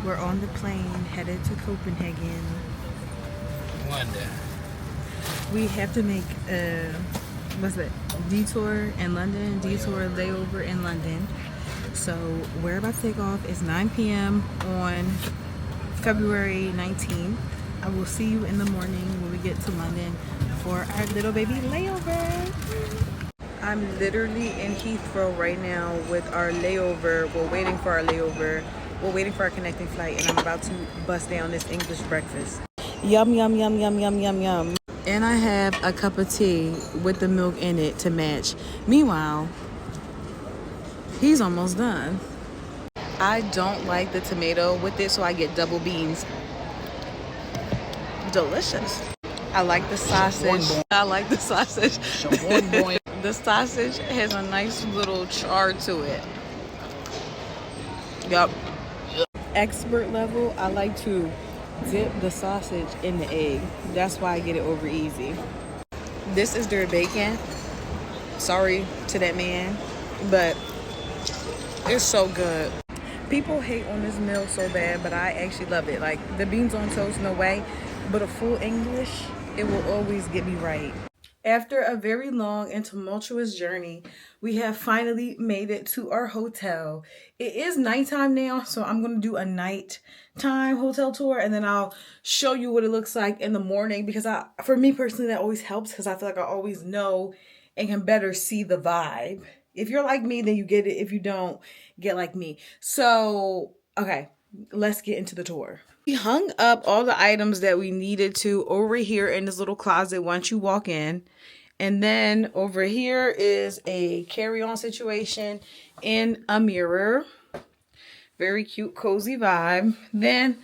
We're on the plane headed to Copenhagen. London. We have to make a detour in London, detour layover in London. So we're about to take off. It's 9 p.m. on February 19th. I will see you in the morning when we get to London for our little baby layover. I'm literally in Heathrow right now with our layover. We're waiting for our layover. We're waiting for our connecting flight, and I'm about to bust down this English breakfast. Yum, yum, yum, yum, yum, yum, yum. And I have a cup of tea with the milk in it to match. Meanwhile, he's almost done. I don't like the tomato with it, so I get double beans. Delicious. I like the sausage. I like the sausage. The sausage has a nice little char to it. Yup. Expert level, I like to dip the sausage in the egg. That's why I get it over easy. This is their bacon. Sorry to that man, but it's so good. People hate on this meal so bad, but I actually love it. Like the beans on toast, no way. But a full English, it will always get me right. After a very long and tumultuous journey, we have finally made it to our hotel. It is nighttime now, so I'm going to do a nighttime hotel tour, and then I'll show you what it looks like in the morning, because for me personally, that always helps, because I feel like I always know and can better see the vibe. If you're like me, then you get it. If you don't, get like me. So, okay, let's get into the tour. We hung up all the items that we needed to over here in this little closet once you walk in. And then over here is a carry-on situation in a mirror. Very cute, cozy vibe. Then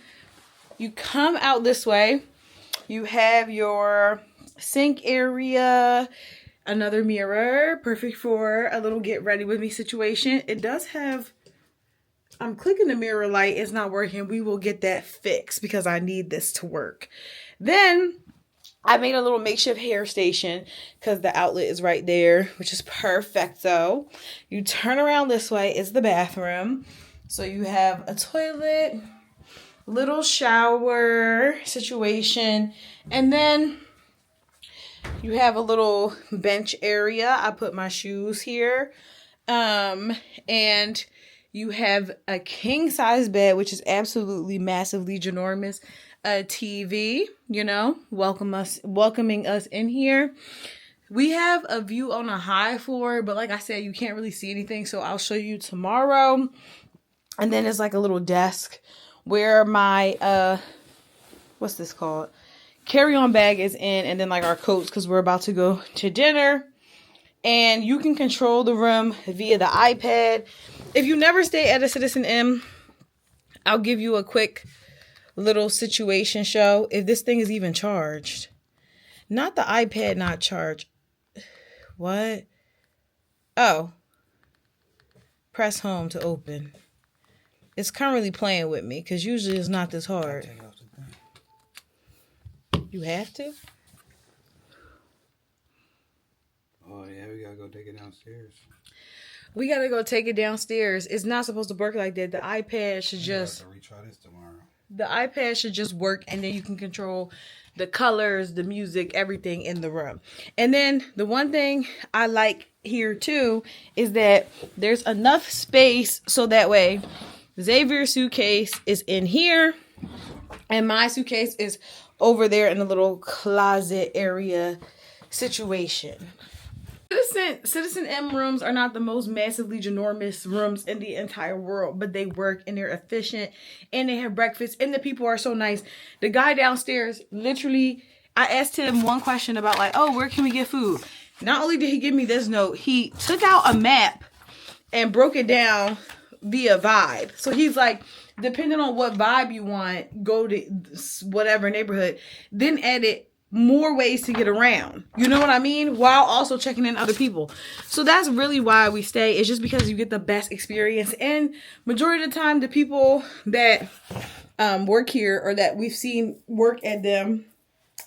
you come out this way. You have your sink area, another mirror, perfect for a little get ready with me situation. It does have, I'm clicking the mirror light, it's not working. We will get that fixed because I need this to work. Then I made a little makeshift hair station because the outlet is right there, which is perfecto. You turn around this way, it's the bathroom. So you have a toilet, little shower situation, and then you have a little bench area. I put my shoes here. And you have a king size bed, which is absolutely massively ginormous. A TV, you know, welcoming us in here. We have a view on a high floor, but like I said, you can't really see anything, so I'll show you tomorrow. And then it's like a little desk where my what's this called? Carry-on bag is in, and then like our coats, because we're about to go to dinner. And you can control the room via the iPad. If you never stay at a citizenM, I'll give you a quick little situation show. If this thing is even charged. Not the iPad not charged. What? Oh. Press home to open. It's currently playing with me, because usually it's not this hard. You have to? Oh, yeah, we gotta go take it downstairs. We gotta go take it downstairs. It's not supposed to work like that. The iPad should just... have to retry this tomorrow. The iPad should just work, and then you can control the colors, the music, everything in the room. And then the one thing I like here too is that there's enough space so that way Xavier's suitcase is in here and my suitcase is over there in the little closet area situation. citizenM rooms are not the most massively ginormous rooms in the entire world, but they work and they're efficient and they have breakfast and the people are so nice. The guy downstairs, literally, I asked him one question about like, oh, where can we get food? Not only did he give me this note, he took out a map and broke it down via vibe. So he's like, depending on what vibe you want, go to whatever neighborhood, then add more ways to get around. You know what I mean? While also checking in other people. So that's really why we stay. It's just because you get the best experience. And majority of the time, the people that work here or that we've seen work at them,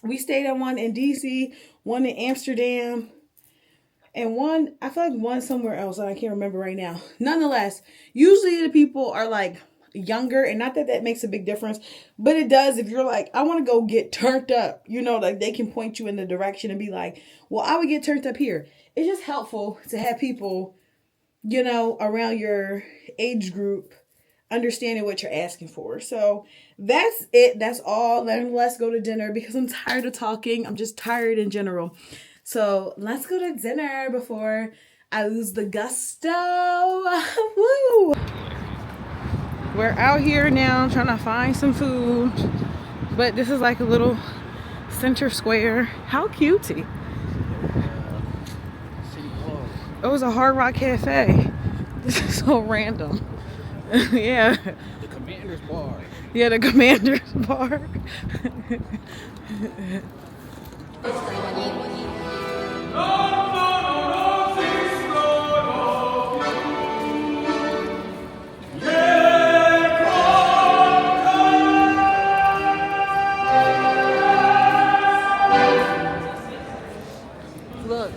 we stayed at one in DC, one in Amsterdam, and one, I feel like one somewhere else. I can't remember right now. Nonetheless, usually the people are like younger, and not that that makes a big difference, but it does if you're like, I want to go get turned up, you know, like they can point you in the direction and be like, well, I would get turned up here. It's just helpful to have people, you know, around your age group understanding what you're asking for. So that's it. That's all. Then let's go to dinner because I'm tired of talking. I'm just tired in general. So let's go to dinner before I lose the gusto. Woo! We're out here now trying to find some food. But this is like a little center square. How cutesy. It was a Hard Rock Cafe. This is so random. Yeah. The Commander's Bar. Yeah, the Commander's Bar. Look,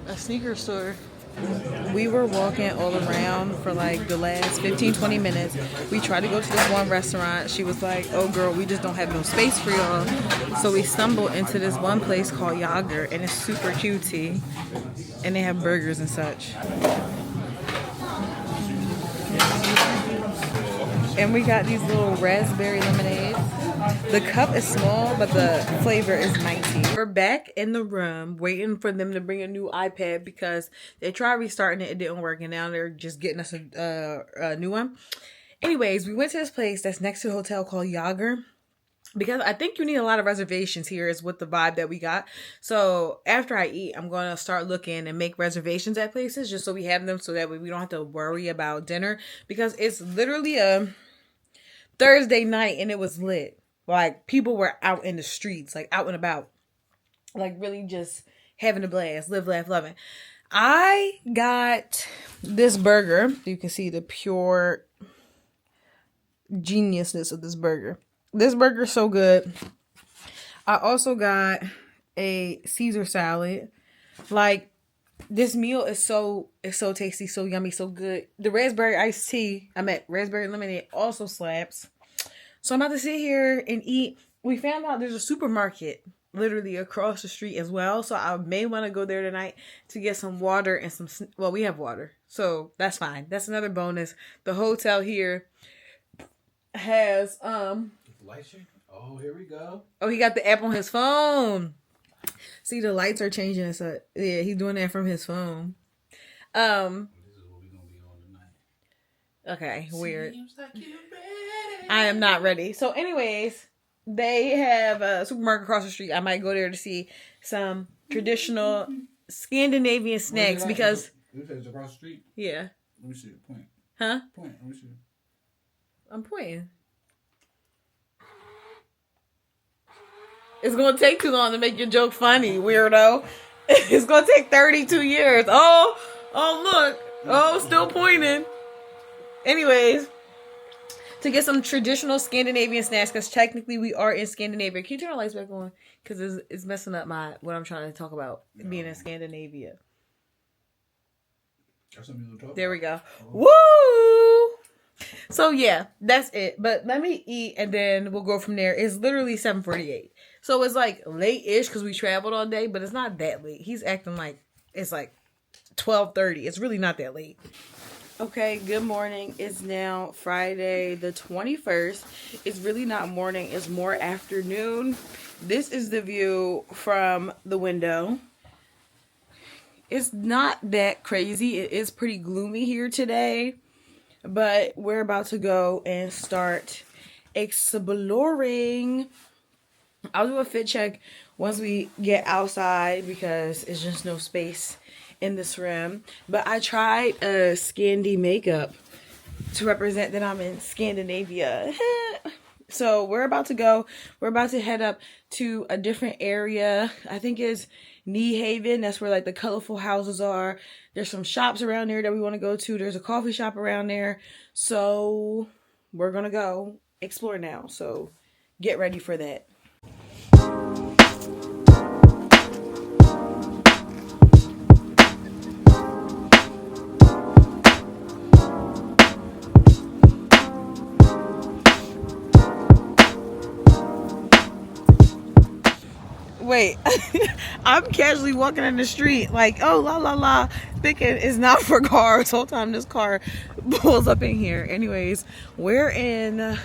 a sneaker store. We were walking all around for like the last 15-20 minutes. We tried to go to this one restaurant. She was like, oh girl, we just don't have no space for y'all. So we stumbled into this one place called Yager, and it's super cutesy, and they have burgers and such. And we got these little raspberry lemonades. The cup is small, but the flavor is mighty. We're back in the room waiting for them to bring a new iPad because they tried restarting it. It didn't work, and now they're just getting us a new one. Anyways, we went to this place that's next to the hotel called Yager because I think you need a lot of reservations here is what the vibe that we got. So after I eat, I'm going to start looking and make reservations at places just so we have them so that way we don't have to worry about dinner because it's literally a Thursday night and it was lit. Like, people were out in the streets, like, out and about. Like, really just having a blast. Live, laugh, loving. I got this burger. You can see the pure geniusness of this burger. This burger is so good. I also got a Caesar salad. Like, this meal is so tasty, so yummy, so good. The raspberry iced tea, raspberry lemonade, also slaps. So I'm about to sit here and eat. We found out there's a supermarket literally across the street as well. So I may want to go there tonight to get some water and some... Well, we have water. So that's fine. That's another bonus. The hotel here has... Oh, here we go. Oh, he got the app on his phone. See, the lights are changing. So yeah, he's doing that from his phone. This is what we're going to be on tonight. Okay, weird. Seems like you're ready. I am not ready. So anyways, they have a supermarket across the street. I might go there to see some traditional Scandinavian snacks because... It's across the street? Yeah. Let me see it. Point. Huh? Point. Let me see. I'm pointing. It's going to take too long to make your joke funny, weirdo. It's going to take 32 years. Oh, look. Oh, still pointing. Anyways, to get some traditional Scandinavian snacks, because technically we are in Scandinavia. Can you turn the lights back on? Because it's messing up what I'm trying to talk about, being in Scandinavia. There we go. Woo! So yeah, that's it. But let me eat and then we'll go from there. It's literally 7:48. So it's like late-ish because we traveled all day, but it's not that late. He's acting like it's like 12:30. It's really not that late. Okay, good morning. It's now Friday the 21st. It's really not morning. It's more afternoon. This is the view from the window. It's not that crazy. It is pretty gloomy here today. But we're about to go and start exploring. I'll do a fit check once we get outside because it's just no space in this room. But I tried a Scandi makeup to represent that I'm in Scandinavia. So we're about to go. We're about to head up to a different area. I think it's Nyhavn. That's where like the colorful houses are. There's some shops around there that we want to go to. There's a coffee shop around there. So we're going to go explore now. So get ready for that. Wait, I'm casually walking in the street like, oh, la la la, thinking it's not for cars. Whole time this car pulls up in here. Anyways, we're in,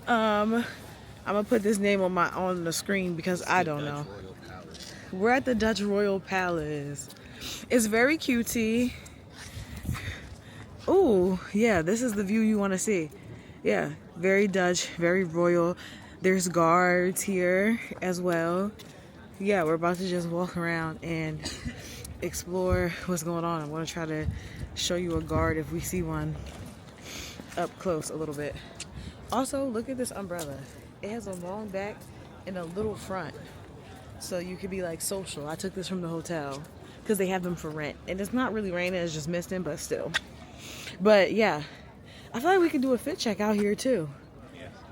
I'm gonna put this name on the screen because I don't know. We're at the Dutch Royal Palace. It's very cutesy. Oh, yeah, this is the view you want to see. Yeah, very Dutch, very royal. There's guards here as well. Yeah, we're about to just walk around and explore what's going on. I'm going to try to show you a guard if we see one up close a little bit. Also, look at this umbrella. It has a long back and a little front. So you could be like social. I took this from the hotel because they have them for rent. And it's not really raining, it's just misting, but still. But yeah, I feel like we could do a fit check out here too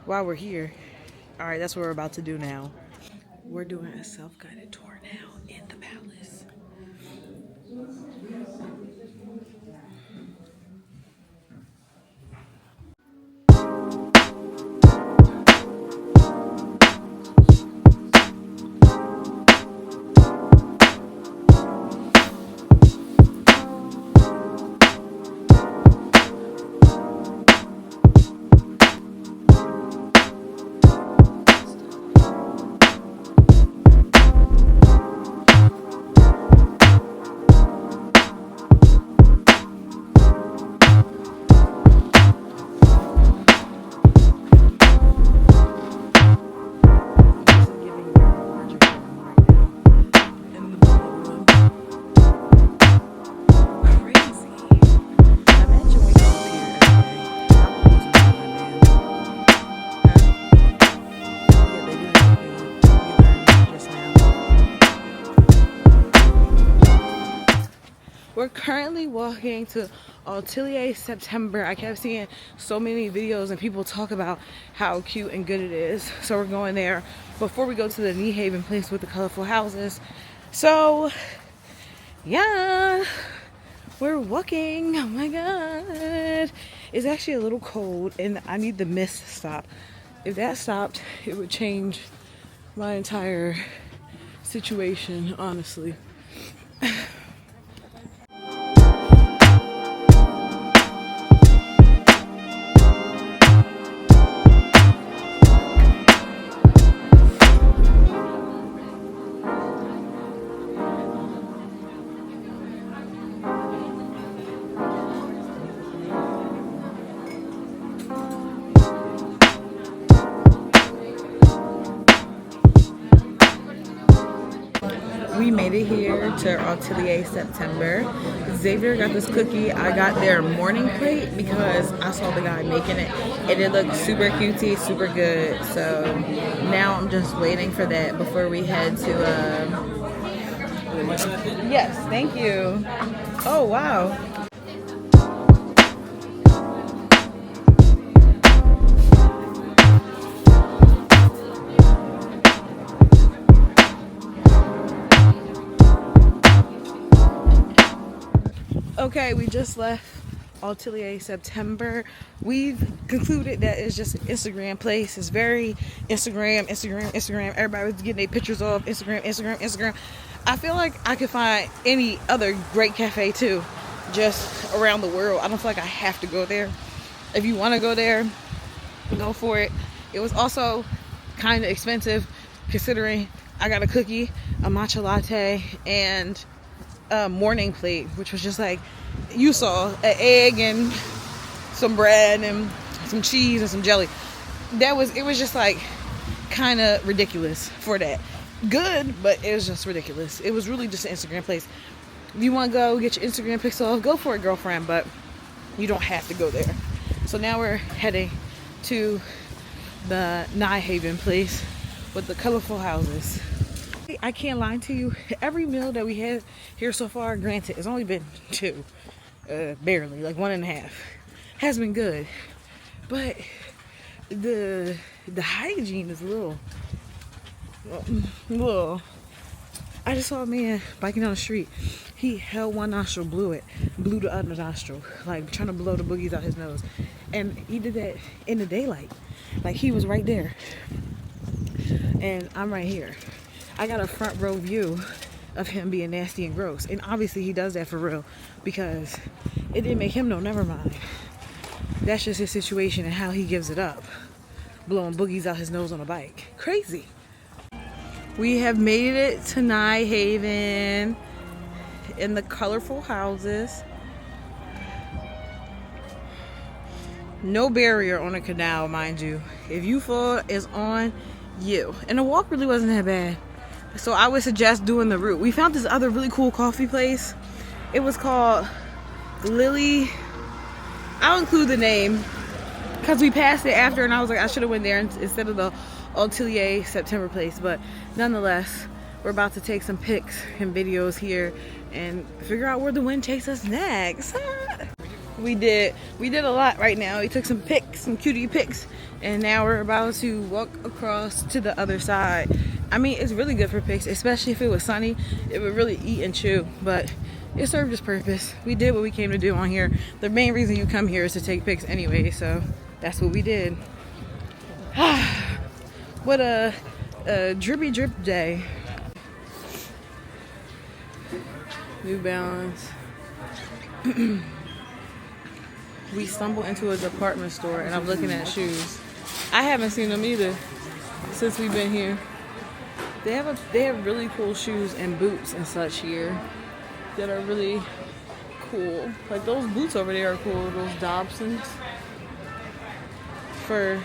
while we're here. All right, that's what we're about to do now. We're doing a self-guided tour now in the palace. We're currently walking to Atelier September. I kept seeing so many videos and people talk about how cute and good it is. So we're going there before we go to the Nyhavn place with the colorful houses. So yeah, we're walking. Oh my god. It's actually a little cold and I need the mist to stop. If that stopped, it would change my entire situation, honestly. We made it here to Atelier September. Xavier got this cookie. I got their morning plate because I saw the guy making it and it looked super cutesy, super good. So now I'm just waiting for that before we head to yes, thank you. Oh wow. Okay, we just left Atelier September. We've concluded that it's just an Instagram place. It's very Instagram. Everybody was getting their pictures off Instagram. I feel like I could find any other great cafe too, just around the world. I don't feel like I have to go there. If you want to go there, go for it. It was also kind of expensive considering I got a cookie, a matcha latte, and a morning plate, which was just like you saw, an egg and some bread and some cheese and some jelly. It was just like kind of ridiculous for that. Good, but it was just ridiculous. It was really just an Instagram place. If you want to go get your Instagram pics off, go for it, girlfriend, but you don't have to go there. So now we're heading to the Nyhavn place with the colorful houses. I can't lie to you, every meal that we had here so far, granted it's only been 2, barely, like 1.5, has been good, but the hygiene is a little. I just saw a man biking down the street. He held one nostril, blew the other nostril, like trying to blow the boogies out his nose, and he did that in the daylight, like he was right there and I'm right here. I got a front row view of him being nasty and gross. And obviously he does that for real because it didn't make him no never mind. That's just his situation and how he gives it up. Blowing boogies out his nose on a bike. Crazy. We have made it to Nyhavn in the colorful houses. No barrier on a canal, mind you. If you fall, it's on you. And the walk really wasn't that bad. So I would suggest doing the route. We found this other really cool coffee place. It was called Lily. I'll include the name because we passed it after and I was like, I should have went there instead of the Atelier September place. But nonetheless, we're about to take some pics and videos here and figure out where the wind takes us next. We did a lot right now. We took some pics, some cutie pics, and now we're about to walk across to the other side. I mean, it's really good for pics, especially if it was sunny. It would really eat and chew, but it served its purpose. We did what we came to do on here. The main reason you come here is to take pics anyway, so that's what we did. What a drippy drip day. New Balance. We stumbled into a department store and I'm looking at shoes. I haven't seen them either since we've been here. They have really cool shoes and boots and such here that are really cool. Like those boots over there are cool, those Dobsons. For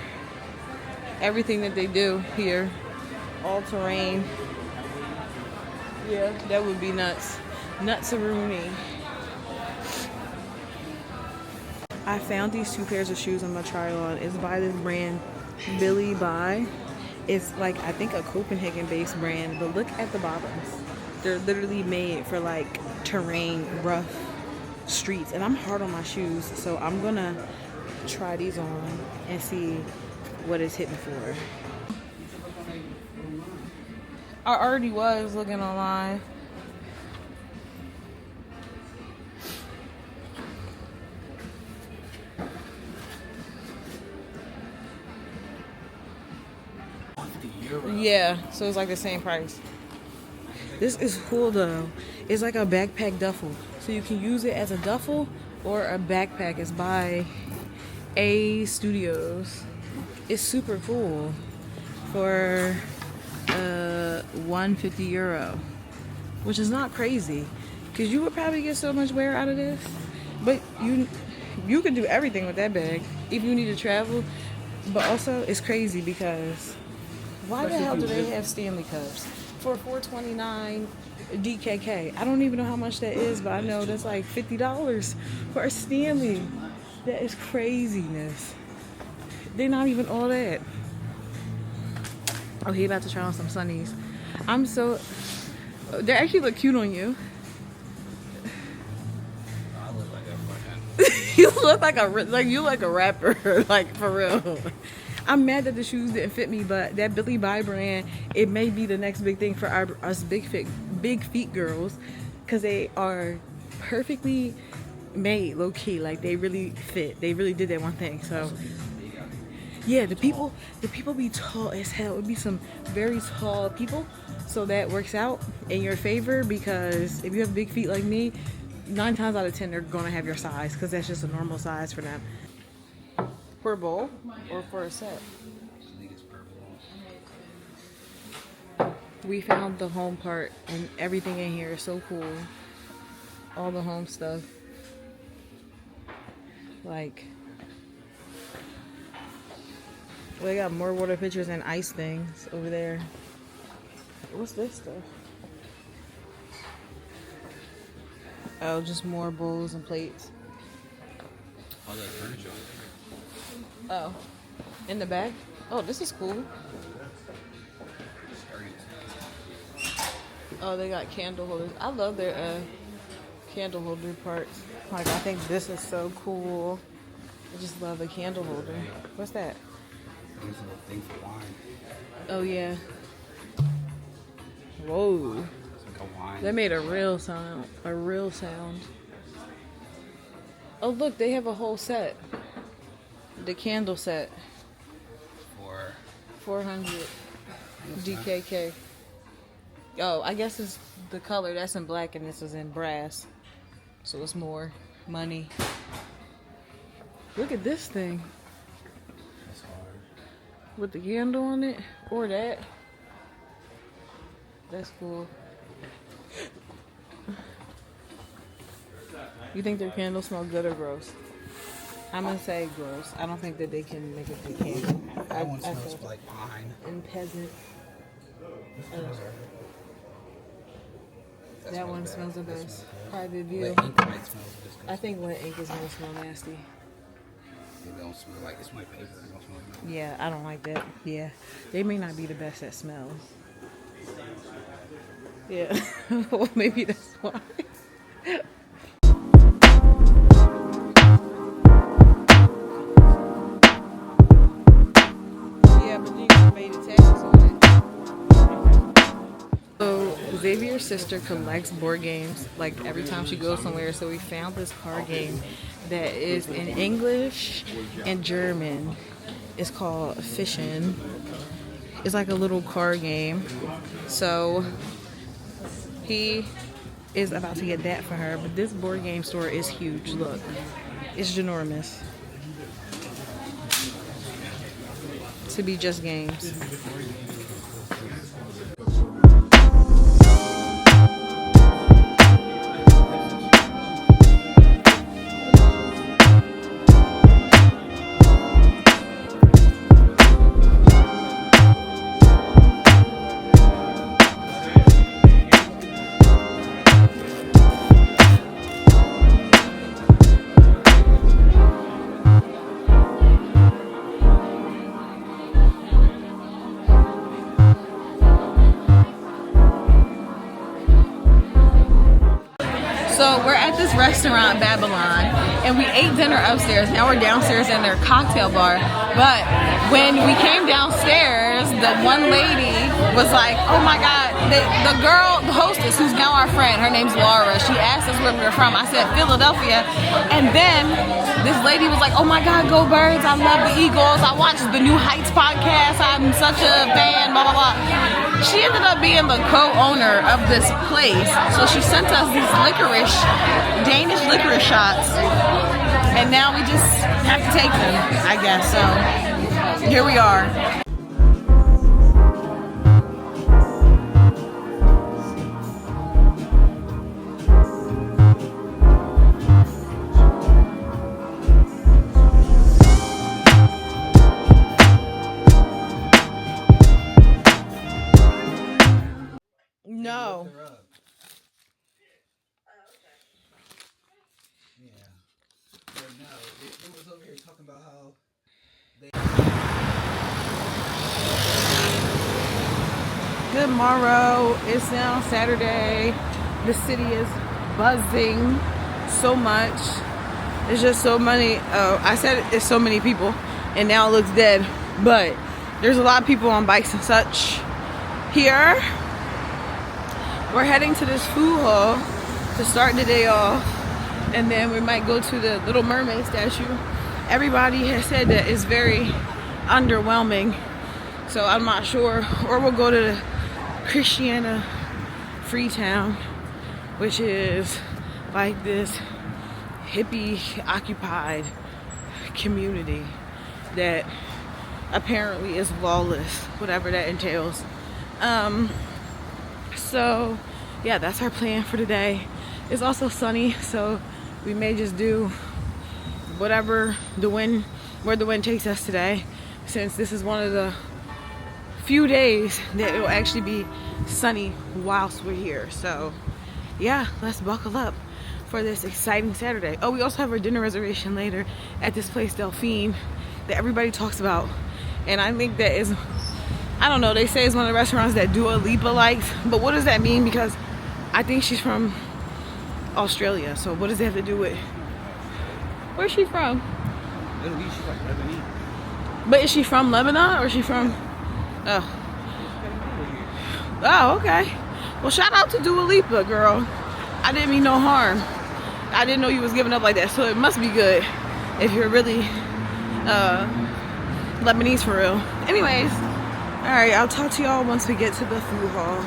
everything that they do here. All terrain. Yeah, that would be nuts. Nuts-a-rooney. I found these two pairs of shoes I'm gonna try on. It's by this brand Billy By. It's like I think a Copenhagen based brand, but look at the bottoms. They're literally made for like terrain, rough streets, and I'm hard on my shoes, so I'm gonna try these on and see what it's hitting for. I already was looking online. Yeah, so it's like the same price. This is cool though. It's like a backpack duffel. So you can use it as a duffel or a backpack. It's by A Studios. It's super cool for €150, which is not crazy because you would probably get so much wear out of this. But you can do everything with that bag if you need to travel. But also it's crazy because why the hell do they have Stanley cups for $4.29 DKK? I don't even know how much that is, but I know that's like $50 for a Stanley. That is craziness. They're not even all that. Oh, he about to try on some sunnies. They actually look cute on you. I look like a fucking... You look like a rapper, like for real. I'm mad that the shoes didn't fit me, but that Billy By brand, it may be the next big thing for us big feet girls, because they are perfectly made, low key. Like they really fit. They really did that one thing. So yeah, the people be tall as hell. It be some very tall people, so that works out in your favor because if you have big feet like me, 9 times out of 10 they're gonna have your size because that's just a normal size for them. For a bowl or for a set? I think it's purple. We found the home part and everything in here is so cool. All the home stuff. Like, they got more water pitchers and ice things over there. What's this stuff? Oh, just more bowls and plates. All that furniture. Oh, in the back? Oh, this is cool. Oh, they got candle holders. I love their candle holder parts. Like, I think this is so cool. I just love the candle holder. What's that? These little things for wine. Oh, yeah. Whoa. It's like a wine. That made a real sound. A real sound. Oh, look, they have a whole set. The candle set. For 400 DKK. Oh, I guess it's the color that's in black and this is in brass. So it's more money. Look at this thing. That's hard. With the candle on it. Or that. That's cool. You think their candles smell good or gross? I'm gonna say gross. I don't think that they can make a good candle. That one smells like pine. And peasant. That smells one bad. smells the That best. smells good. Probably the Wet deal. ink might smell disgusting. I think wet ink is gonna smell nasty. It don't smell like it's my paper. It don't smell like nothing. Yeah, I don't like that. Yeah, they may not be the best at smells. Yeah, well, maybe that's why. Yeah, but you just made a tax on it. So Xavier's sister collects board games like every time she goes somewhere. So we found this card game that is in English and German. It's called Fishing. It's like a little card game. So he is about to get that for her. But this board game store is huge. Look, it's ginormous. To be just games. So we're at this restaurant, Babylon, and we ate dinner upstairs. Now we're downstairs in their cocktail bar. But when we came downstairs, the one lady was like, oh my God, the girl, the hostess, who's now our friend, her name's Laura, she asked us where we were from. I said, Philadelphia. And then this lady was like, oh my God, go Birds, I love the Eagles. I watched the New Heights podcast. I'm such a fan, blah, blah, blah. She ended up being the co-owner of this place. So she sent us these Danish licorice shots. And now we just have to take them, I guess. So here we are. No. It was over here talking about how Good morrow. It's now Saturday. The city is buzzing so much. It's just so many. I said it's so many people, and now it looks dead. But there's a lot of people on bikes and such here. We're heading to this food hall to start the day off, and then we might go to the Little Mermaid statue. Everybody has said that it's very underwhelming, so I'm not sure. Or we'll go to the Christiania Freetown, which is like this hippie occupied community that apparently is lawless, whatever that entails. So yeah, that's our plan for today. It's also sunny, so we may just do whatever where the wind takes us today, since this is one of the few days that it will actually be sunny whilst we're here. So yeah, let's buckle up for this exciting Saturday. Oh, we also have our dinner reservation later at this place, Delphine, that everybody talks about. And I think that is, I don't know, they say it's one of the restaurants that Dua Lipa likes, but what does that mean? Because I think she's from Australia, so what does it have to do with, where's she from? Middle East, she's like Lebanese. But is she from Lebanon, or is she from, oh, okay. Well, shout out to Dua Lipa, girl. I didn't mean no harm. I didn't know you was giving up like that, so it must be good if you're really Lebanese for real. Anyways, all right, I'll talk to y'all once we get to the food hall.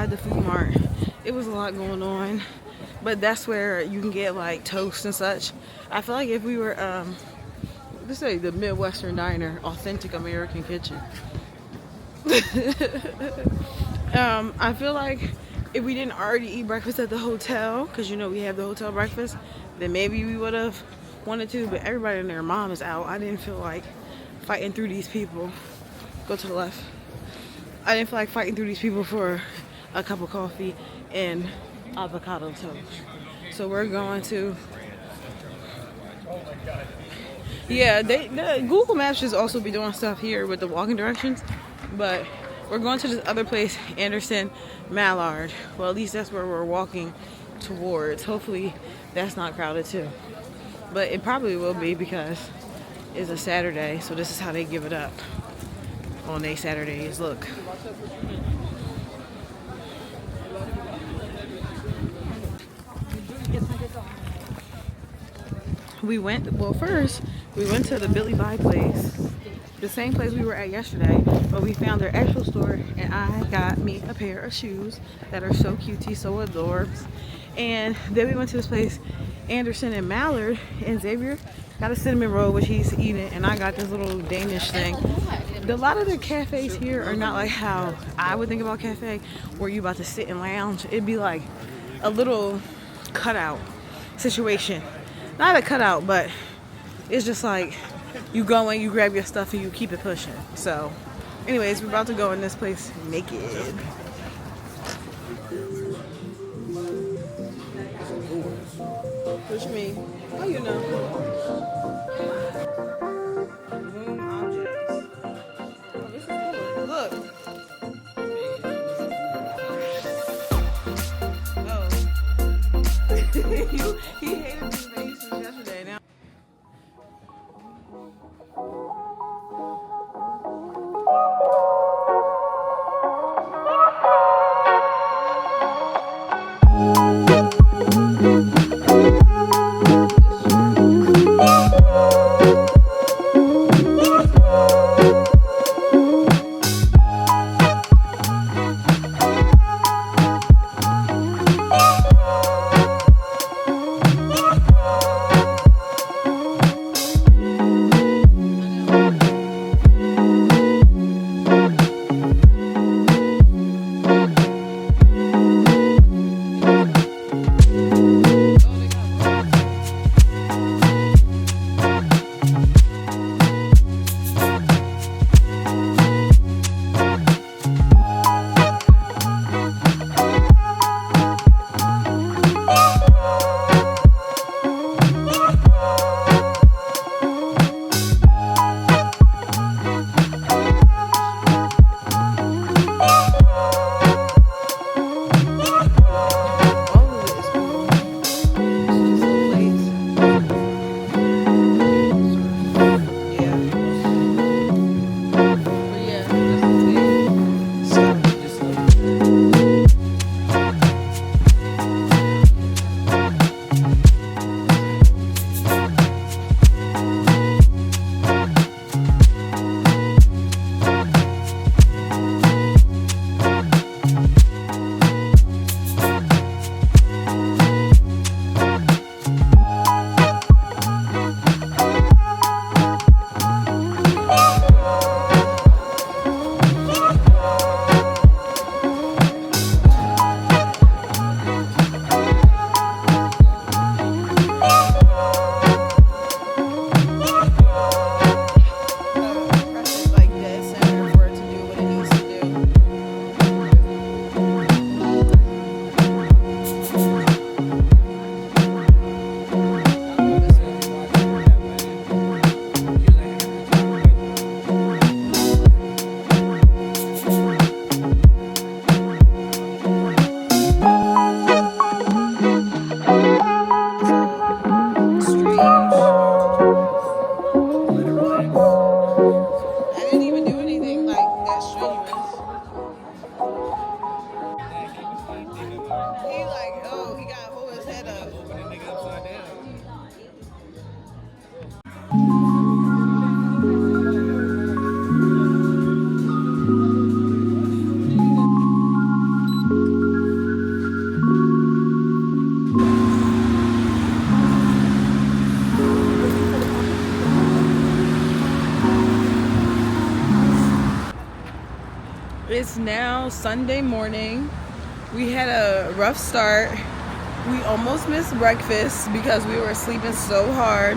outside the food mart. It was a lot going on, but that's where you can get like toast and such. I feel like if we were, let's say the Midwestern diner, authentic American kitchen. I feel like if we didn't already eat breakfast at the hotel, because you know we have the hotel breakfast, then maybe we would have wanted to, but everybody and their mom is out. I didn't feel like fighting through these people. Go to the left. I didn't feel like fighting through these people for a cup of coffee and avocado toast. So we're going to, yeah, the Google Maps should also be doing stuff here with the walking directions, but we're going to this other place, Anderson Mallard. Well, at least that's where we're walking towards. Hopefully that's not crowded too, but it probably will be because it's a Saturday, so this is how they give it up on their Saturdays. Look. First we went to the Billy Bye place, the same place we were at yesterday, but we found their actual store, and I got me a pair of shoes that are so cutie, so adorbs. And then we went to this place, Anderson and Mallard, and Xavier got a cinnamon roll, which he's eating, and I got this little Danish thing. A lot of the cafes here are not like how I would think about cafe, where you about to sit and lounge. It'd be like a little cutout situation. Not a cutout, but it's just like you go in, you grab your stuff, and you keep it pushing. So anyways, we're about to go in this place naked. What you mean? Oh, you know. Room objects. Oh, this is cool. Look. Oh. He hated these things since yesterday. Now. It's now Sunday morning. We had a rough start. We almost missed breakfast because we were sleeping so hard.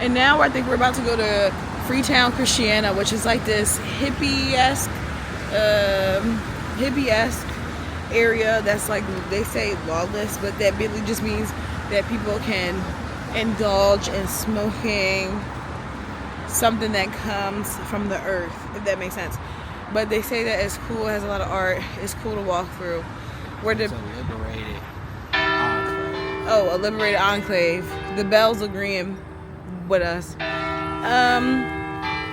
And now I think we're about to go to Freetown Christiania, which is like this hippie-esque area that's like, they say lawless, but that really just means that people can indulge in smoking something that comes from the earth, if that makes sense. But they say that it's cool, it has a lot of art, it's cool to walk through. It's a liberated enclave. Oh, a liberated enclave. The bells agreeing with us.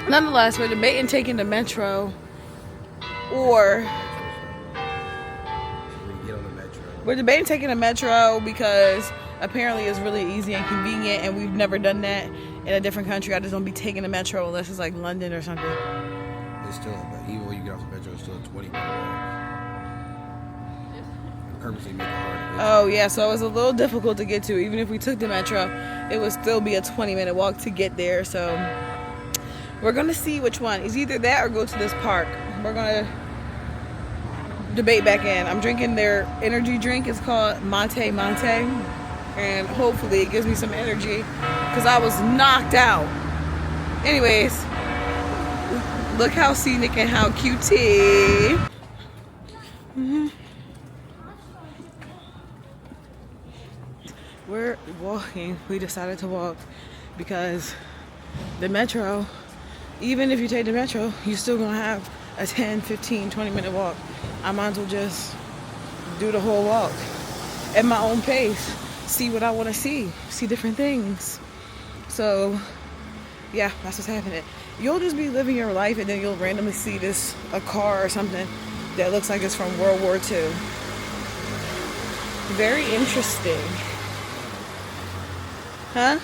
Nonetheless, we're debating taking the metro or we're debating taking the metro because apparently it's really easy and convenient, and we've never done that in a different country. I just don't be taking the metro unless it's like London or something. It's still, but even when you get off the metro, it's still a 20-minute walk. Purposely make it hard. Oh yeah, so it was a little difficult to get to. Even if we took the metro, it would still be a 20-minute walk to get there. So we're gonna see which one. It's either that or go to this park. We're gonna debate back in. I'm drinking their energy drink. It's called Mate Mate. And hopefully it gives me some energy because I was knocked out. Anyways, look how scenic and how cutie. We're walking. We decided to walk because the metro, even if you take the metro, you're still gonna have a 10, 15, 20-minute walk. I might as well just do the whole walk at my own pace. See what I want to see different things. So yeah, that's what's happening. You'll just be living your life and then you'll randomly see a car or something that looks like it's from World War II. Very interesting. Huh?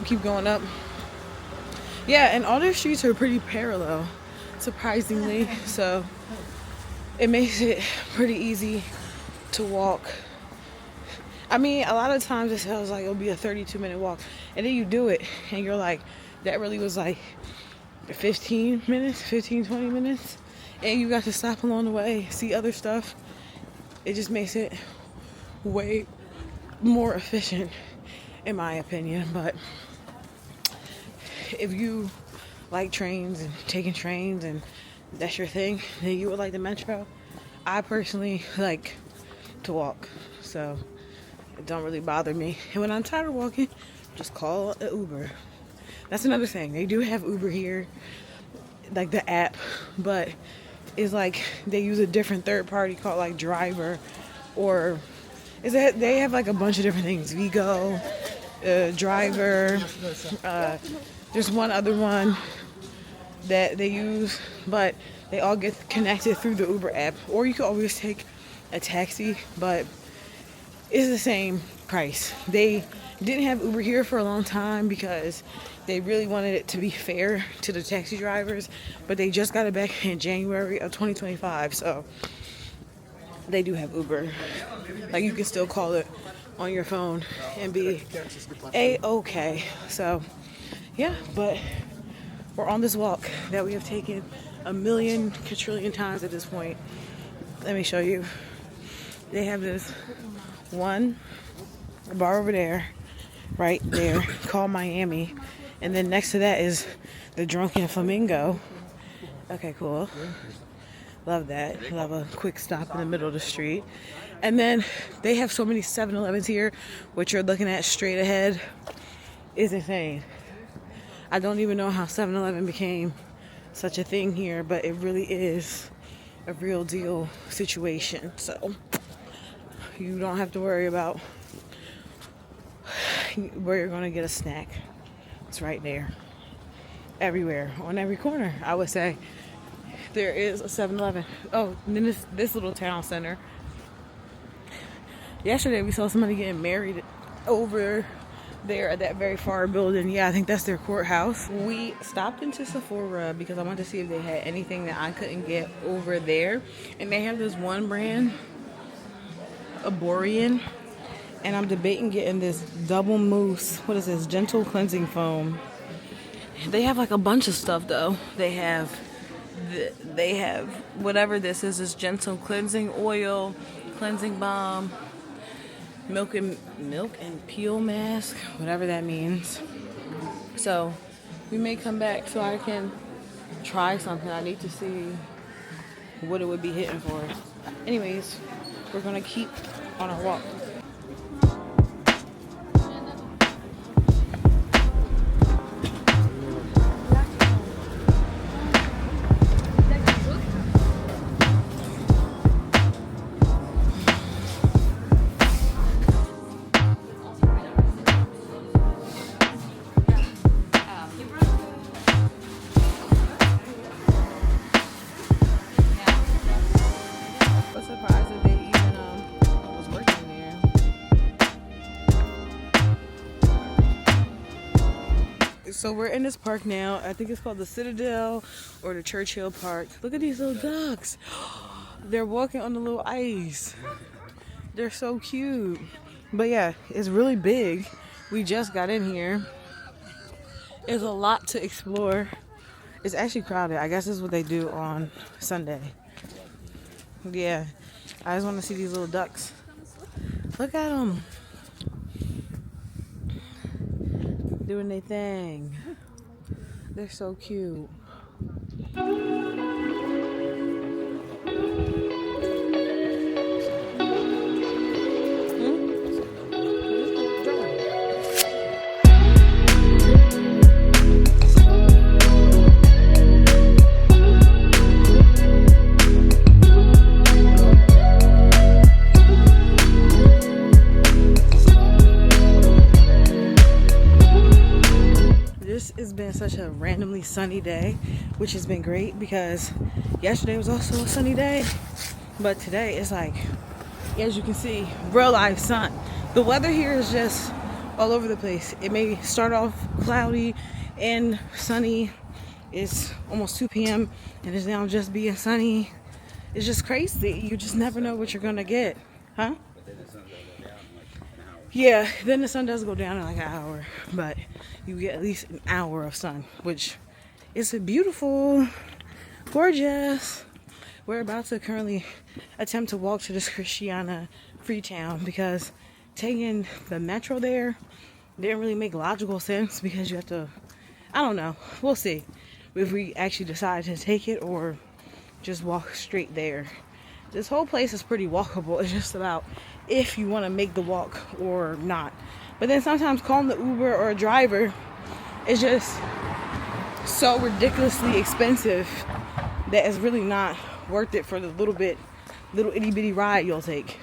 Keep going up. Yeah, and all their streets are pretty parallel, surprisingly. So it makes it pretty easy to walk. I mean, a lot of times it feels like it'll be a 32-minute walk, and then you do it and you're like, that really was like 15, 20 minutes, and you got to stop along the way, see other stuff. It just makes it way more efficient, in my opinion. But if you like trains and taking trains and that's your thing, then you would like the metro. I personally like to walk, so it don't really bother me. And when I'm tired of walking, just call an Uber. That's another thing. They do have Uber here, like the app, but it's like they use a different third party called like Driver, or is that they have like a bunch of different things. Vigo, Driver. There's one other one that they use, but they all get connected through the Uber app. Or you can always take a taxi, but it's the same price. They didn't have Uber here for a long time because they really wanted it to be fair to the taxi drivers, but they just got it back in January of 2025, so they do have Uber. Like, you can still call it on your phone and be A-okay. So yeah, but we're on this walk that we have taken a million quadrillion times at this point. Let me show you. They have this one bar over there, right there, called Miami, and then next to that is the Drunken Flamingo. Okay, cool. Love that. Love a quick stop in the middle of the street. And then they have so many 7-Elevens here, which you're looking at straight ahead is insane. I don't even know how 7-Eleven became such a thing here, but it really is a real deal situation. So you don't have to worry about where you're going to get a snack. It's right there. Everywhere, on every corner, I would say there is a 7-Eleven. Oh, and then this little town center. Yesterday we saw somebody getting married over there at that very far building. Yeah, I think that's their courthouse. We stopped into Sephora because I wanted to see if they had anything that I couldn't get over there. And they have this one brand, Aborian, and I'm debating getting this double mousse. What is this? Gentle cleansing foam. They have like a bunch of stuff though. They have they have whatever this is gentle cleansing oil, cleansing balm, milk and peel mask, whatever that means. So we may come back so I can try something. I need to see what it would be hitting for. Anyways, we're gonna keep on our walk. So we're in this park now. I think it's called the Citadel or the Churchill Park. Look at these little ducks. They're walking on the little ice. They're so cute. But yeah, it's really big. We just got in here. There's a lot to explore. It's actually crowded. I guess this is what they do on Sunday. Yeah, I just want to see these little ducks. Look at them. Doing their thing. They're so cute. It's been such a randomly sunny day, which has been great because yesterday was also a sunny day, but today is like, as you can see, real life sun. The weather here is just all over the place. It may start off cloudy and sunny. It's almost 2 p.m. and it's now just being sunny. It's just crazy. You just never know what you're gonna get, huh? Yeah, then the sun does go down in like an hour, but you get at least an hour of sun, which is beautiful, gorgeous. We're about to currently attempt to walk to this Christiania Freetown because taking the metro there didn't really make logical sense because you have to, I don't know, we'll see if we actually decide to take it or just walk straight there. This whole place is pretty walkable. It's just about if you want to make the walk or not. But then sometimes calling the Uber or a driver is just so ridiculously expensive that it's really not worth it for the little itty bitty ride you'll take.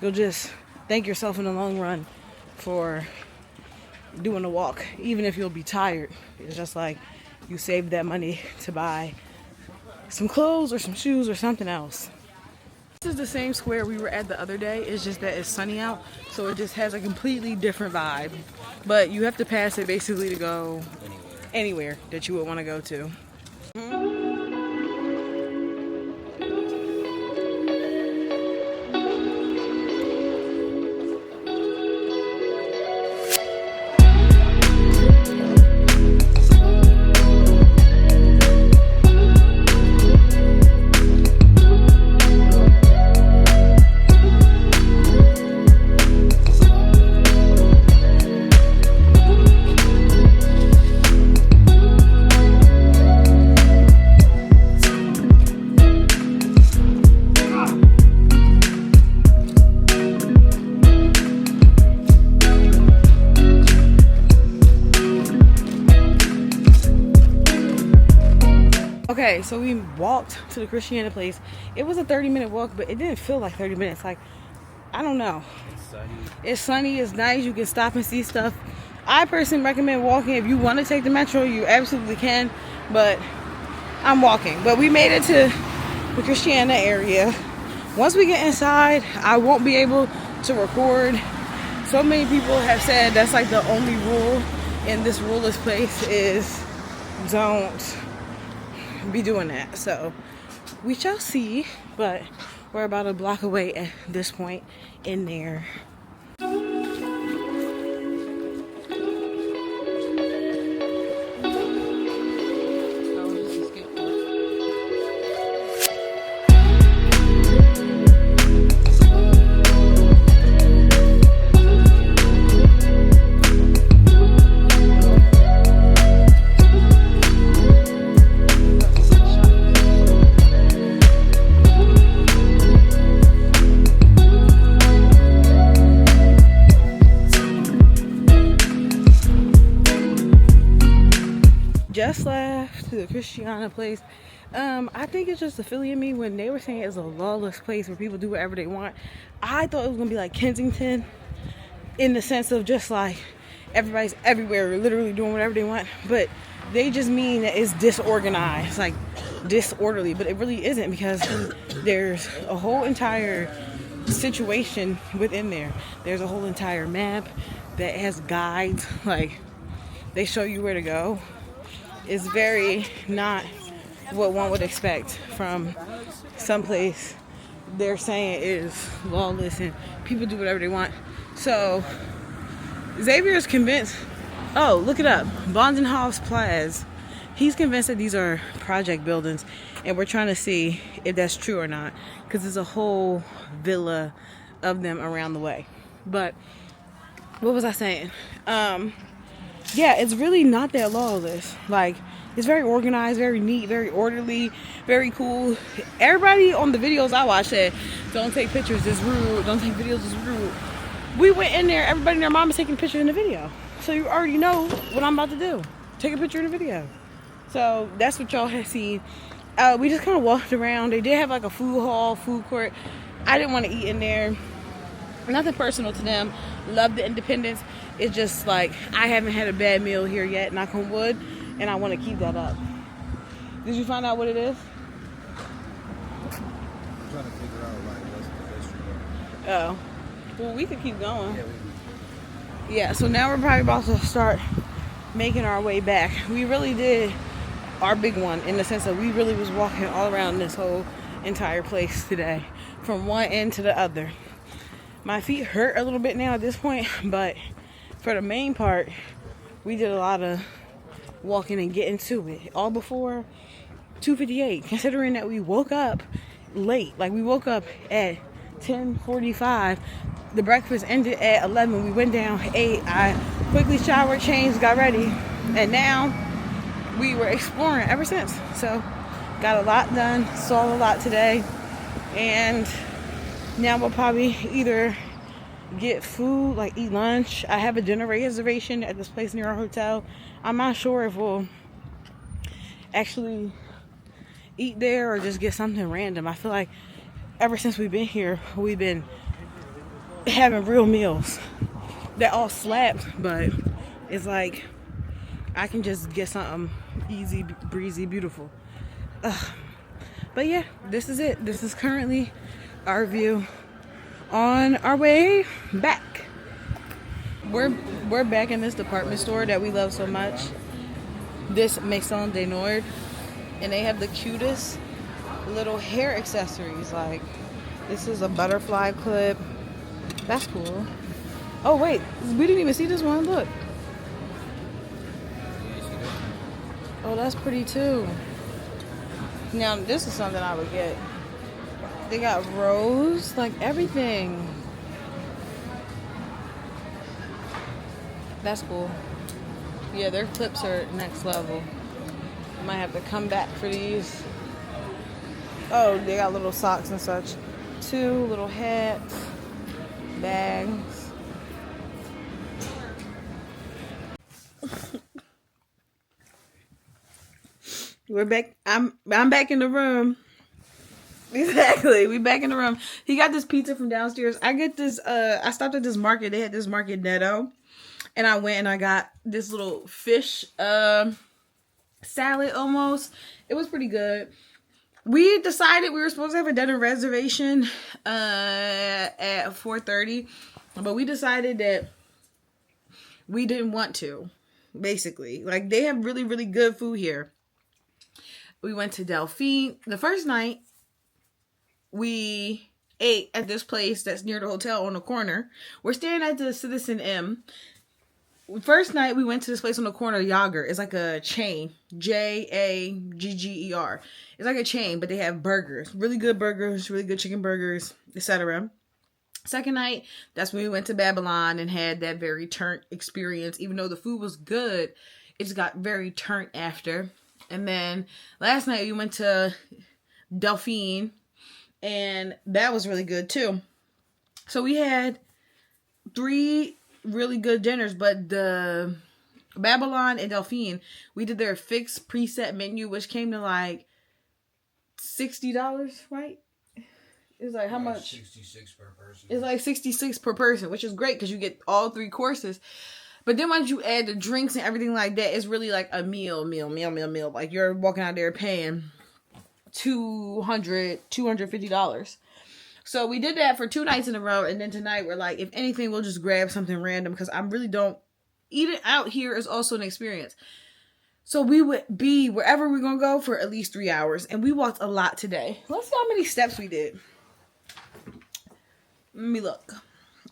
You'll just thank yourself in the long run for doing the walk, even if you'll be tired. It's just like you saved that money to buy some clothes or some shoes or something else. This is the same square we were at the other day. It's just that it's sunny out, so it just has a completely different vibe. But you have to pass it basically to go anywhere that you would want to go to. Okay, so we walked to the Christiania place. It was a 30-minute walk, but it didn't feel like 30 minutes. Like, I don't know. It's sunny, it's nice, you can stop and see stuff. I personally recommend walking. If you want to take the metro, you absolutely can, but I'm walking. But we made it to the Christiania area. Once we get inside, I won't be able to record. So many people have said that's like the only rule in this ruleless place is don't be doing that. So we shall see, but we're about a block away at this point in there. just left the Christiania place. I think it's just the Philly in me. When they were saying it's a lawless place where people do whatever they want, I thought it was gonna be like Kensington, in the sense of just like everybody's everywhere literally doing whatever they want, but they just mean that it's disorganized, like disorderly, but it really isn't, because there's a whole entire situation within there. There's a whole entire map that has guides, like they show you where to go. It's very not what one would expect from someplace they're saying is lawless and people do whatever they want. So Xavier is convinced. Oh, look it up. Rådhuspladsen. He's convinced that these are project buildings, and we're trying to see if that's true or not, because there's a whole villa of them around the way. But what was I saying? Yeah, it's really not that lawless. Like, it's very organized, very neat, very orderly, very cool. Everybody on the videos I watched said, don't take pictures, it's rude. Don't take videos, it's rude. We went in there, everybody and their mom is taking a picture in the video. So you already know what I'm about to do. Take a picture in the video. So that's what y'all have seen. We just kind of walked around. They did have like a food hall, food court. I didn't want to eat in there. Nothing personal to them. Love the independence. It's just like, I haven't had a bad meal here yet, knock on wood, and I want to keep that up. Did you find out what it is? I'm trying to figure out like what's the best. Oh. Well, we could keep going. Yeah, Yeah, so now we're probably about to start making our way back. We really did our big one, in the sense that we really was walking all around this whole entire place today, from one end to the other. My feet hurt a little bit now at this point, but for the main part, we did a lot of walking and getting to it, all before 2:58, considering that we woke up late. Like, we woke up at 10:45. The breakfast ended at 11. We went down, ate. I quickly showered, changed, got ready, and now we were exploring ever since. So got a lot done, saw a lot today, and now we'll probably either get food, like eat lunch. I have a dinner reservation at this place near our hotel. I'm not sure if we'll actually eat there or just get something random. I feel like ever since we've been here, we've been having real meals that all slapped, but it's like I can just get something easy, breezy, beautiful. But yeah, this is it. This is currently our view on our way back. We're back in this department store that we love so much, this Maison de Nord, and they have the cutest little hair accessories. Like, this is a butterfly clip. That's cool. Oh wait, we didn't even see this one. Look. Oh, that's pretty too. Now this is something I would get. They got rose, like everything. That's cool. Yeah, their clips are next level. Might have to come back for these. Oh, they got little socks and such. 2 little hats, bags. We're back. I'm back in the room. Exactly. We back in the room. He got this pizza from downstairs. I get this I stopped at this market. They had this market Netto. And I went and I got this little fish salad almost. It was pretty good. We decided we were supposed to have a dinner reservation at 4:30, but we decided that we didn't want to, basically. Like, they have really, really good food here. We went to Delphine. The first night, we ate at this place that's near the hotel on the corner. We're staying at the citizenM. First night, we went to this place on the corner of Jager. It's like a chain. Jagger. It's like a chain, but they have burgers. Really good burgers, really good chicken burgers, etc. Second night, that's when we went to Babylon and had that very turnt experience. Even though the food was good, it just got very turnt after. And then last night, we went to Delphine, and that was really good too. So we had 3 really good dinners, but the Babylon and Delphine, we did their fixed preset menu, which came to like $60, right? It's like how much? 66 per person. It's like 66 per person, which is great because you get all 3 courses. But then once you add the drinks and everything like that, it's really like a meal. Like you're walking out there paying $250. So we did that for 2 nights in a row, and then tonight we're like, if anything, we'll just grab something random because I really don't. Eating out here is also an experience. So we would be wherever we're gonna go for at least 3 hours, and we walked a lot today. Let's see how many steps we did. Let me look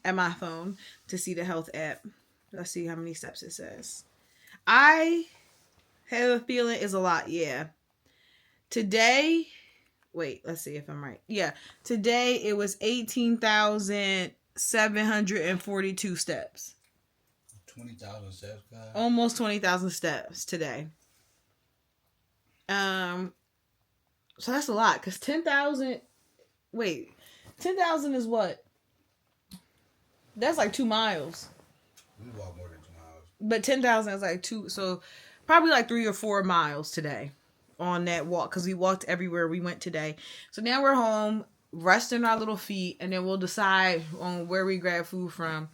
at my phone to see the health app. Let's see how many steps it says. I have a feeling it's a lot. Yeah. Today. Wait, let's see if I'm right. Yeah. Today it was 18,742 steps. 20,000 steps, guys. Almost 20,000 steps today. So that's a lot because 10,000. Wait, 10,000 is what? That's like 2 miles. We walk more than 2 miles. But 10,000 is like 2. So probably like 3 or 4 miles today on that walk because we walked everywhere we went today. So now we're home, resting our little feet, and then we'll decide on where we grab food from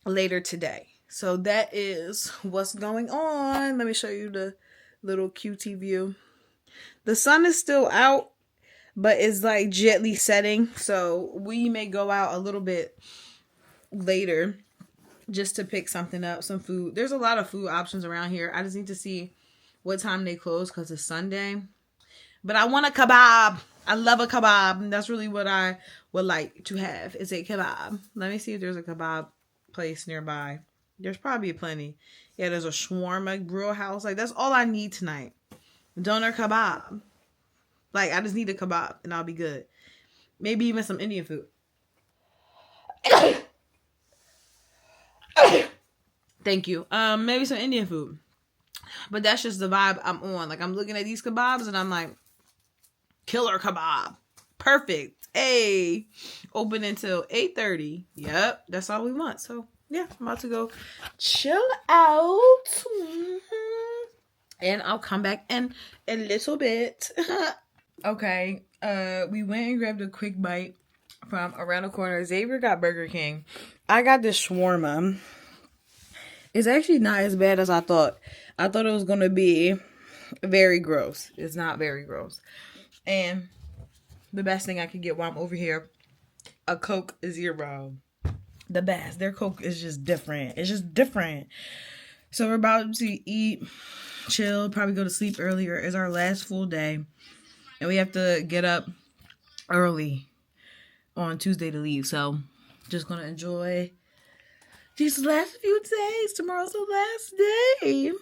later today. So that is what's going on. Let me show you the little QT view. The sun is still out, but it's like gently setting. So we may go out a little bit later just to pick something up, some food. There's a lot of food options around here. I just need to see what time they close because it's Sunday. But I want a kebab. I love a kebab. That's really what I would like to have is a kebab. Let me see if there's a kebab place nearby. There's probably plenty. Yeah, there's a shawarma grill house. Like, that's all I need tonight. Doner kebab. Like, I just need a kebab and I'll be good. Maybe even some Indian food. Thank you. Maybe some Indian food. But that's just the vibe I'm on. Like, I'm looking at these kebabs and I'm like, killer kebab. Perfect. Hey. Open until 8:30. Yep. That's all we want. So, yeah. I'm about to go chill out. And I'll come back in a little bit. Okay. We went and grabbed a quick bite from around the corner. Xavier got Burger King. I got this shawarma. It's actually not as bad as I thought. I thought it was going to be very gross. It's not very gross. And the best thing I could get while I'm over here, a Coke Zero. The best. Their Coke is just different. It's just different. So we're about to eat, chill, probably go to sleep earlier. It's our last full day. And we have to get up early on Tuesday to leave. So just going to enjoy these last few days. Tomorrow's the last day.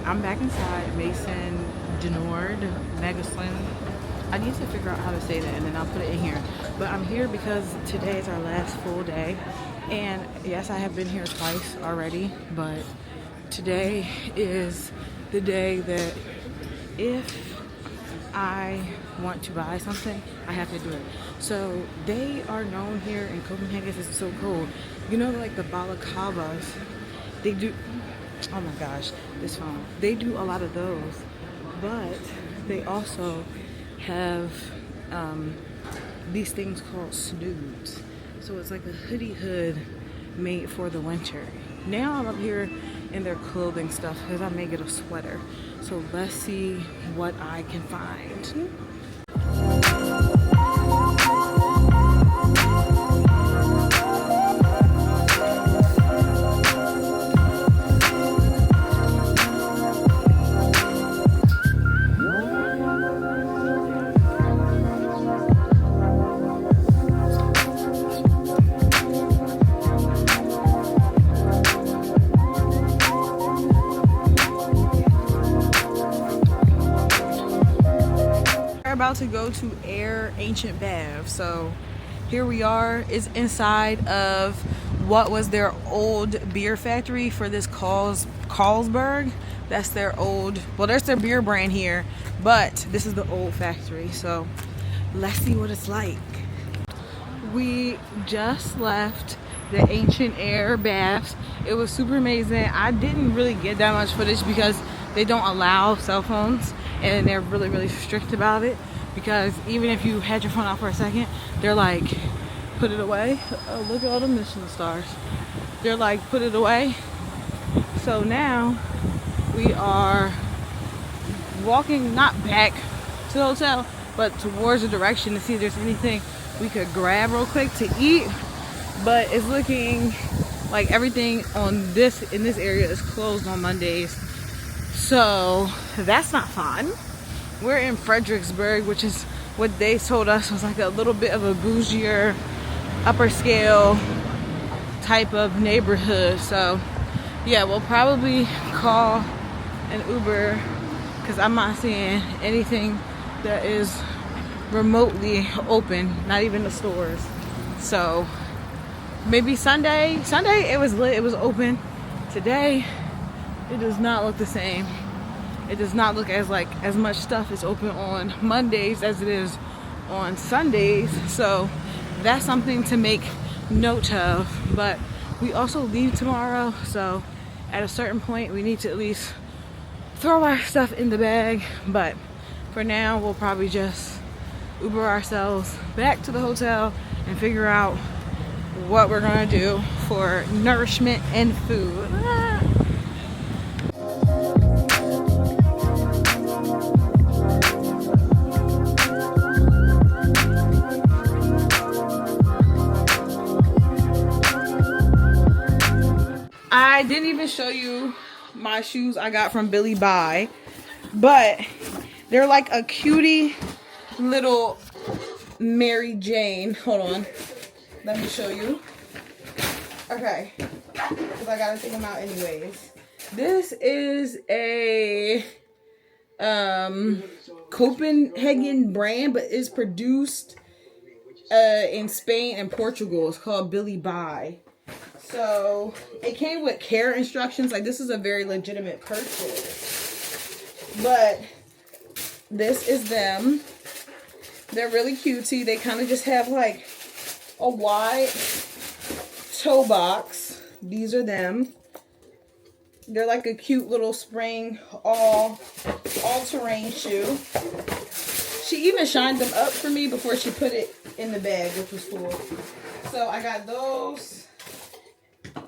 I'm back inside Mason Denord Megaslin. I need to figure out how to say that and then I'll put it in here. But I'm here because today is our last full day. And yes, I have been here twice already, but today is the day that if I want to buy something, I have to do it. So they are known here in Copenhagen. It's so cool. You know, like the balaclavas, they do. Oh my gosh, this phone. They do a lot of those, but they also have these things called snoods. So it's like a hoodie hood made for the winter. Now I'm up here in their clothing stuff because I may get a sweater. So let's see what I can find. to Air Ancient Bath. So here we are. It's inside of what was their old beer factory for this Carlsberg. That's their old, well, there's their beer brand here, but this is the old factory. So let's see what it's like. We just left the Ancient Air baths. It was super amazing. I didn't really get that much footage because they don't allow cell phones, and they're really, really strict about it, because even if you had your phone out for a second, they're like, put it away. Oh, look at all the Michelin stars. They're like, put it away. So now we are walking, not back to the hotel, but towards the direction to see if there's anything we could grab real quick to eat. But it's looking like everything in this area is closed on Mondays, so that's not fun. We're in Fredericksburg, which is what they told us was like a little bit of a bougier, upper scale type of neighborhood. So yeah, we'll probably call an Uber because I'm not seeing anything that is remotely open, not even the stores. So maybe Sunday it was lit, it was open. Today it does not look the same. It does not look as much stuff is open on Mondays as it is on Sundays. So that's something to make note of. But we also leave tomorrow, so at a certain point we need to at least throw our stuff in the bag. But for now we'll probably just Uber ourselves back to the hotel and figure out what we're gonna do for nourishment and food. I didn't even show you my shoes I got from Billy Buy, but they're like a cutie little Mary Jane. Hold on, let me show you. Okay, because I gotta take them out anyways. This is a Copenhagen brand, but it's produced in Spain and Portugal. It's called Billy Buy. So it came with care instructions. Like, this is a very legitimate purchase. But this is them. They're really cutesy. They kind of just have like a wide toe box. These are them. They're like a cute little spring all-terrain shoe. She even shined them up for me before she put it in the bag, which was cool. So I got those.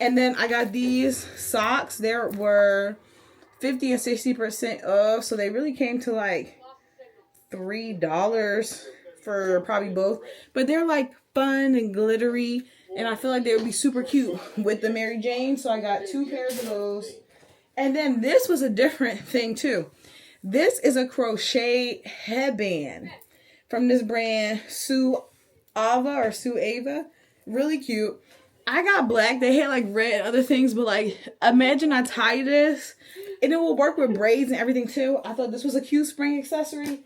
And then I got these socks. There were 50 and 60% off. So they really came to like $3 for probably both. But they're like fun and glittery. And I feel like they would be super cute with the Mary Jane. So I got 2 pairs of those. And then this was a different thing too. This is a crochet headband from this brand Suava. Really cute. I got black. They had like red and other things, but like, imagine I tie this and it will work with braids and everything too. I thought this was a cute spring accessory.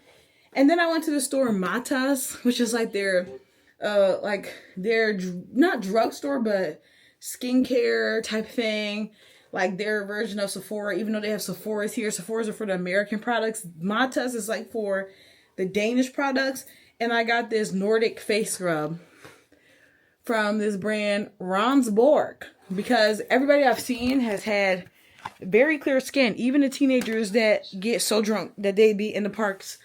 And then I went to the store Matas, which is like their not drugstore, but skincare type thing. Like their version of Sephora, even though they have Sephora's here. Sephora's are for the American products. Matas is like for the Danish products. And I got this Nordic face scrub from this brand Rådhuspladsen, because everybody I've seen has had very clear skin. Even the teenagers that get so drunk that they be in the parks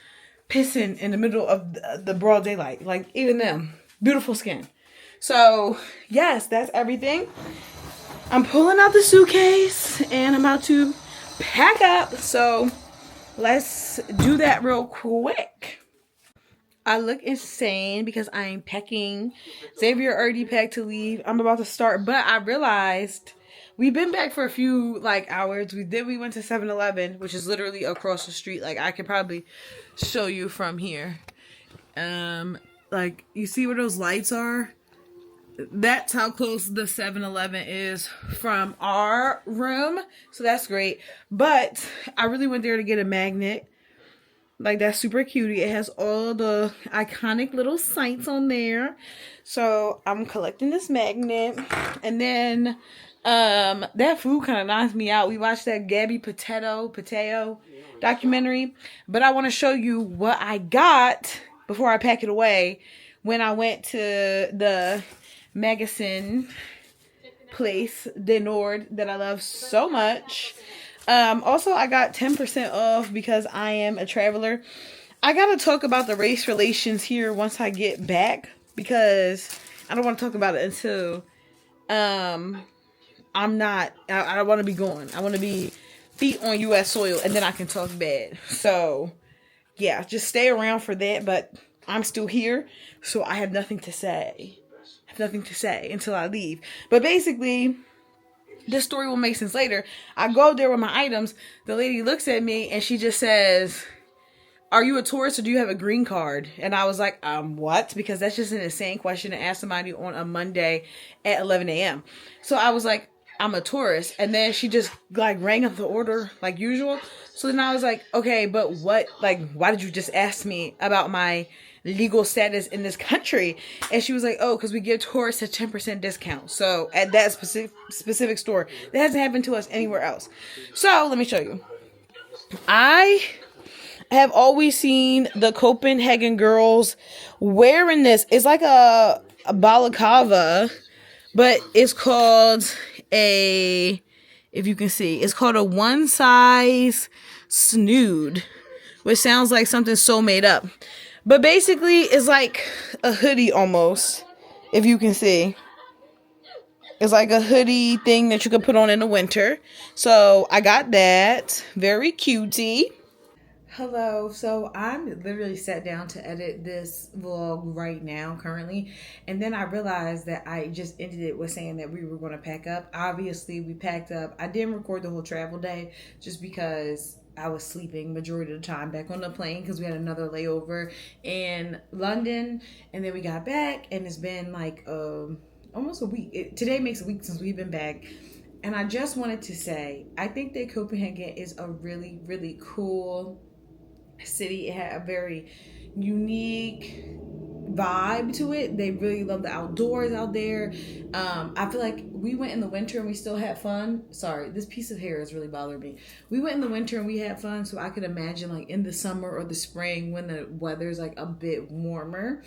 pissing in the middle of the broad daylight. Like, even them. Beautiful skin. So, yes, that's everything. I'm pulling out the suitcase and I'm about to pack up. So, let's do that real quick. I look insane because I'm packing. Xavier already packed to leave. I'm about to start, but I realized we've been back for a few like hours. We went to 7-Eleven, which is literally across the street. Like, I could probably show you from here. Like, you see where those lights are? That's how close the 7-Eleven is from our room. So that's great. But I really went there to get a magnet Like, that's super cutie. It has all the iconic little sites on there. So I'm collecting this magnet. And then that food kind of knocks me out. We watched that Gabby Potato documentary. But I want to show you what I got before I pack it away when I went to the Magasin place, De Nord, that I love so much. Also, I got 10% off because I am a traveler. I gotta talk about the race relations here once I get back, because I don't want to talk about it until I'm not. I don't want to be going. I want to be feet on U.S. soil, and then I can talk bad. So yeah, just stay around for that. But I'm still here, so I have nothing to say. I have nothing to say until I leave. But basically, this story will make sense later. I go there with my items. The lady looks at me and she just says, "Are you a tourist or do you have a green card?" And I was like, what? Because that's just an insane question to ask somebody on a Monday at 11 a.m. So I was like, "I'm a tourist." And then she just like rang up the order like usual. So then I was like, okay, but what, like, why did you just ask me about my legal status in this country? And she was like, oh, because we give tourists a 10% discount. So at that specific store, that hasn't happened to us anywhere else. So let me show you. I have always seen the Copenhagen girls wearing this. It's like a balaclava, but it's called a, if you can see, it's called a one size snood, which sounds like something so made up. But basically, it's like a hoodie almost, if you can see. It's like a hoodie thing that you can put on in the winter. So I got that. Very cutie. Hello. So I'm literally sat down to edit this vlog right now, currently. And then I realized that I just ended it with saying that we were going to pack up. Obviously, we packed up. I didn't record the whole travel day just because I was sleeping majority of the time back on the plane because we had another layover in London. And then we got back and it's been like almost a week. Today makes a week since we've been back. And I just wanted to say, I think that Copenhagen is a really, really cool city. It had a very unique vibe to it. They really love the outdoors out there. I feel like we went in the winter and we still had fun. Sorry, this piece of hair is really bothering me. We went in the winter and we had fun, so I could imagine like in the summer or the spring when the weather's like a bit warmer,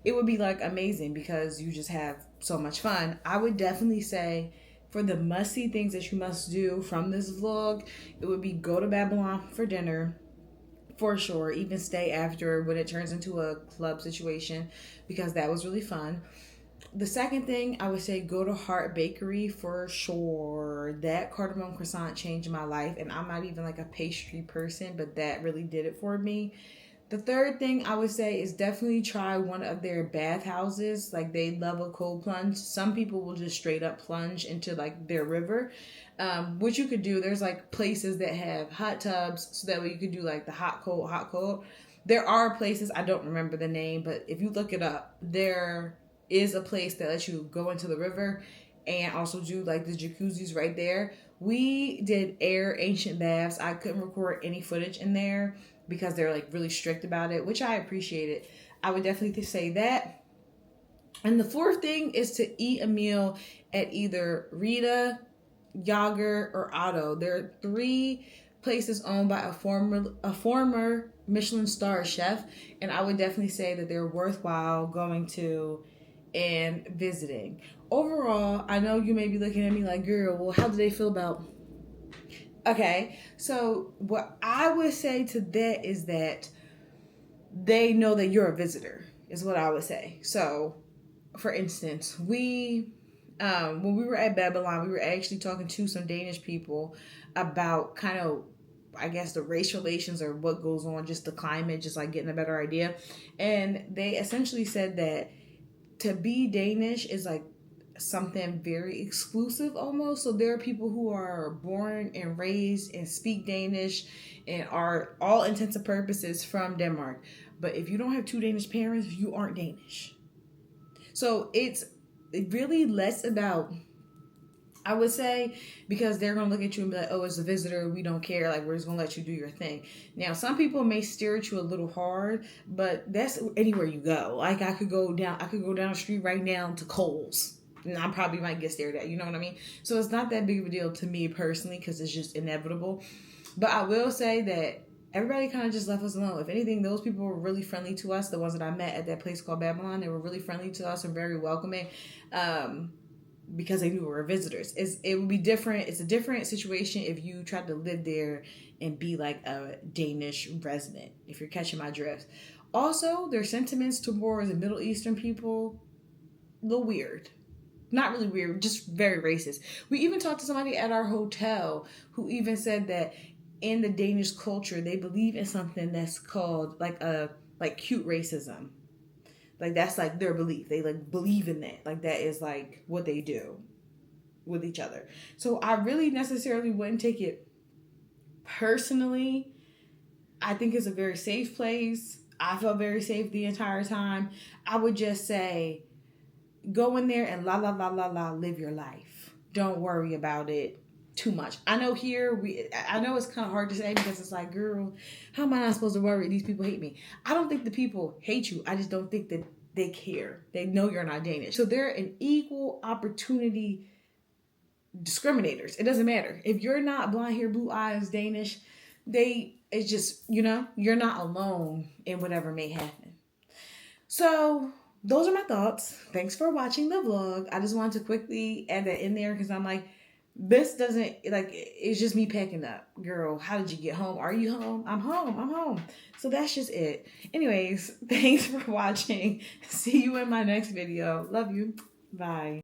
it would be like amazing because you just have so much fun. I would definitely say for the must-see things that you must do from this vlog, it would be go to Babylon for dinner, for sure. Even stay after when it turns into a club situation, because that was really fun. The second thing, I would say go to Hart Bakery for sure. That cardamom croissant changed my life, and I'm not even like a pastry person, but that really did it for me. The third thing I would say is definitely try one of their bathhouses. Like, they love a cold plunge. Some people will just straight up plunge into like their river, which you could do. There's like places that have hot tubs, so that way you could do like the hot, cold, hot, cold. There are places, I don't remember the name, but if you look it up, there is a place that lets you go into the river and also do like the jacuzzis right there. We did air ancient baths. I couldn't record any footage in there because they're like really strict about it, which I appreciated. I would definitely say that. And the fourth thing is to eat a meal at either Rita, Jager, or Otto. There are 3 places owned by a former Michelin star chef, and I would definitely say that they're worthwhile going to and visiting. Overall, I know you may be looking at me like, girl, well, how do they feel about... Okay, so what I would say to that is that they know that you're a visitor, is what I would say. So, for instance, when we were at Babylon, we were actually talking to some Danish people about kind of, I guess, the race relations or what goes on, just the climate, just like getting a better idea. And they essentially said that to be Danish is like something very exclusive almost. So there are people who are born and raised and speak Danish and are all intents and purposes from Denmark. But if you don't have 2 Danish parents, you aren't Danish. So it's really less about I would say, because they're going to look at you and be like, oh, it's a visitor. We don't care. Like, we're just going to let you do your thing. Now, some people may stare at you a little hard, but that's anywhere you go. Like, I could go down the street right now to Kohl's, and I probably might get stared at. You know what I mean? So it's not that big of a deal to me personally, because it's just inevitable. But I will say that everybody kind of just left us alone. If anything, those people were really friendly to us. The ones that I met at that place called Babylon, they were really friendly to us and very welcoming. Because they knew we were visitors. It would be different. It's a different situation if you tried to live there and be like a Danish resident, if you're catching my drift. Also, their sentiments towards the Middle Eastern people, a little weird. Not really weird, just very racist. We even talked to somebody at our hotel who even said that in the Danish culture, they believe in something that's called like cute racism. Like, that's like their belief. They like believe in that. Like, that is like what they do with each other. So I really necessarily wouldn't take it personally. I think it's a very safe place. I felt very safe the entire time. I would just say, go in there and live your life. Don't worry about it too much. I know I know it's kind of hard to say, because it's like, girl, how am I not supposed to worry? These people hate me. I don't think the people hate you. I just don't think that they care. They know you're not Danish. So they're an equal opportunity discriminators. It doesn't matter. If you're not blonde hair, blue eyes, Danish, it's just, you're not alone in whatever may happen. So those are my thoughts. Thanks for watching the vlog. I just wanted to quickly add that in there, because I'm like, this doesn't, like, it's just me packing up. Girl, how did you get home? Are you home? I'm home. So that's just it. Anyways, thanks for watching. See you in my next video. Love you. Bye.